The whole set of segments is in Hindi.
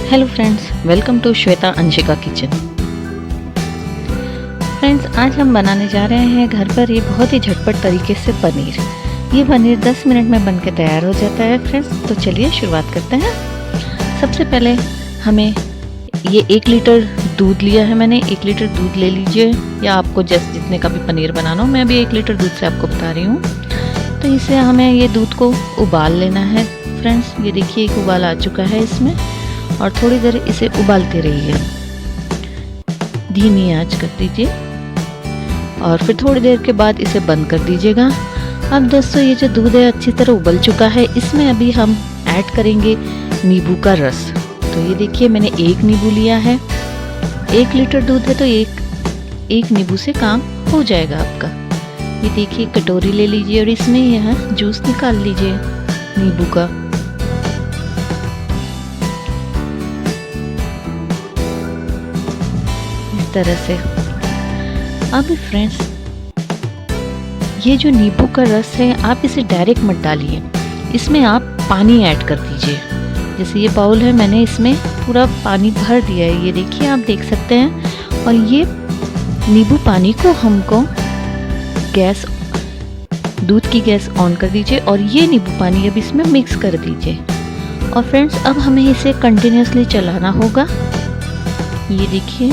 Hello friends, welcome to Shweta Anshika kitchen. Friends, आज हम बनाने जा रहे हैं घर पर ये बहुत ही झटपट तरीके से पनीर। ये पनीर 10 मिनट में बनके तैयार हो जाता है फ्रेंड्स। तो चलिए शुरुआत करते हैं। सबसे पहले हमें ये 1 लीटर दूध लिया है मैंने। 1 लीटर दूध ले लीजिए, या आपको जैसे जितने का भी पनीर बनाना हो। मैं अभी 1 लीटर दूध से आपको बता रही हूँ। तो इसे हमें ये दूध को उबाल लेना है फ्रेंड्स। ये देखिए एक उबाल आ चुका है इसमें, और थोड़ी देर इसे उबालते रहिए, धीमी आंच कर दीजिए, और फिर थोड़ी देर के बाद इसे बंद कर दीजिएगा। अब दोस्तों, ये जो दूध है अच्छी तरह उबल चुका है। इसमें अभी हम ऐड करेंगे नींबू का रस। तो ये देखिए मैंने 1 नींबू लिया है। 1 लीटर दूध है तो एक नींबू से काम हो जाएगा आपका। ये देखिए कटोरी ले लीजिए और इसमें यह जूस निकाल लीजिए नींबू का। तरह से अब फ्रेंड्स, ये जो नींबू का रस है आप इसे डायरेक्ट मत डालिए, इसमें आप पानी ऐड कर दीजिए। जैसे ये बाउल है, मैंने इसमें पूरा पानी भर दिया है, ये देखिए आप देख सकते हैं। और ये नींबू पानी को हमको दूध की गैस ऑन कर दीजिए, और ये नींबू पानी अब इसमें मिक्स कर दीजिए। और फ्रेंड्स, अब हमें इसे कंटिन्यूसली चलाना होगा। ये देखिए,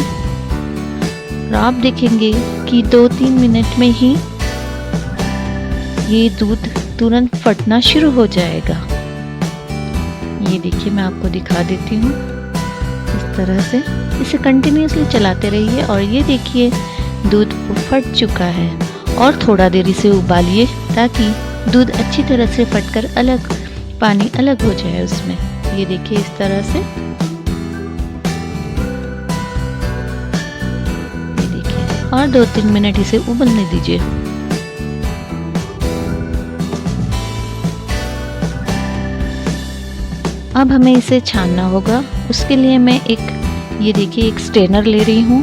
और आप देखेंगे कि 2-3 मिनट में ही ये दूध तुरंत फटना शुरू हो जाएगा। ये देखिए मैं आपको दिखा देती हूँ। इस तरह से इसे कंटिन्यूसली चलाते रहिए, और ये देखिए दूध फट चुका है। और थोड़ा देर इसे उबालिए ताकि दूध अच्छी तरह से फटकर पानी अलग हो जाए उसमें। ये देखिए इस तरह से। और 2-3 मिनट इसे उबलने दीजिए। अब हमें इसे छानना होगा। उसके लिए मैं ये देखिए एक स्ट्रेनर ले रही हूँ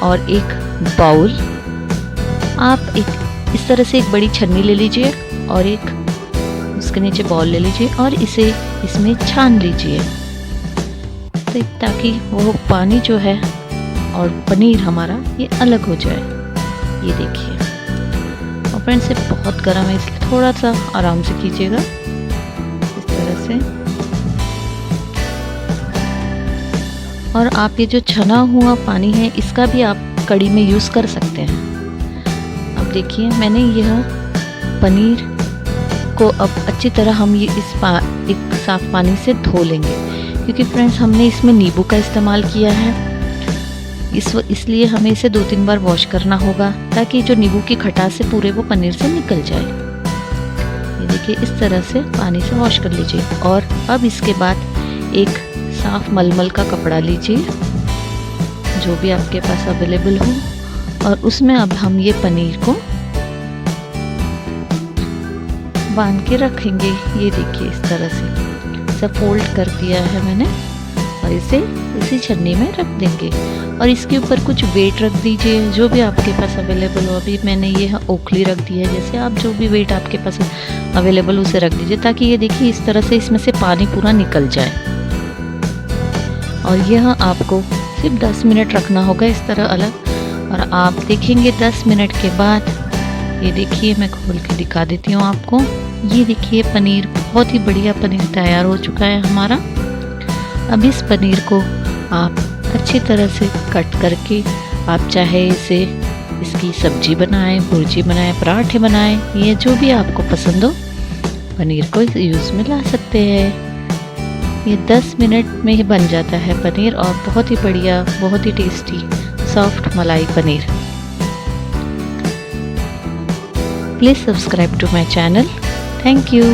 और एक बाउल। आप इस तरह से एक बड़ी छन्नी ले लीजिए और उसके नीचे बाउल ले लीजिए और इसे इसमें छान लीजिए, तो ताकि वो पानी जो है और पनीर हमारा ये अलग हो जाए। ये देखिए, और फ्रेंड्स ये बहुत गर्म है इसलिए थोड़ा सा आराम से कीजिएगा इस तरह से। और आप ये जो छना हुआ पानी है इसका भी आप कढ़ी में यूज़ कर सकते हैं। अब देखिए मैंने यह पनीर को अब अच्छी तरह हम ये एक साफ पानी से धो लेंगे, क्योंकि फ्रेंड्स हमने इसमें नींबू का इस्तेमाल किया है। इसलिए हमें इसे 2-3 बार वॉश करना होगा, ताकि जो नींबू की खटास से पूरे वो पनीर से निकल जाए। ये देखिए इस तरह से पानी से वॉश कर लीजिए। और अब इसके बाद एक साफ मलमल का कपड़ा लीजिए, जो भी आपके पास अवेलेबल हो, और उसमें अब हम ये पनीर को बांध के रखेंगे। ये देखिए इस तरह से इसे फोल्ड कर दिया है मैंने, और इसे इसी छन्नी में रख देंगे। और इसके ऊपर कुछ वेट रख दीजिए, जो भी आपके पास अवेलेबल हो। अभी मैंने ये ओखली रख दी है, जैसे आप जो भी वेट आपके पास अवेलेबल उसे रख दीजिए, ताकि ये देखिए इस तरह से इसमें से पानी पूरा निकल जाए। और यह आपको सिर्फ 10 मिनट रखना होगा इस तरह अलग। और आप देखेंगे 10 मिनट के बाद, ये देखिए मैं खोल के दिखा देती हूँ आपको। ये देखिए पनीर, बहुत ही बढ़िया पनीर तैयार हो चुका है हमारा। अब इस पनीर को आप अच्छी तरह से कट करके, आप चाहे इसकी सब्जी बनाएं, भुर्जी बनाएं, पराठे बनाएं, ये जो भी आपको पसंद हो पनीर को यूज़ में ला सकते हैं। ये 10 मिनट में ही बन जाता है पनीर, और बहुत ही बढ़िया, बहुत ही tasty soft malai paneer. Please subscribe to my channel. Thank you.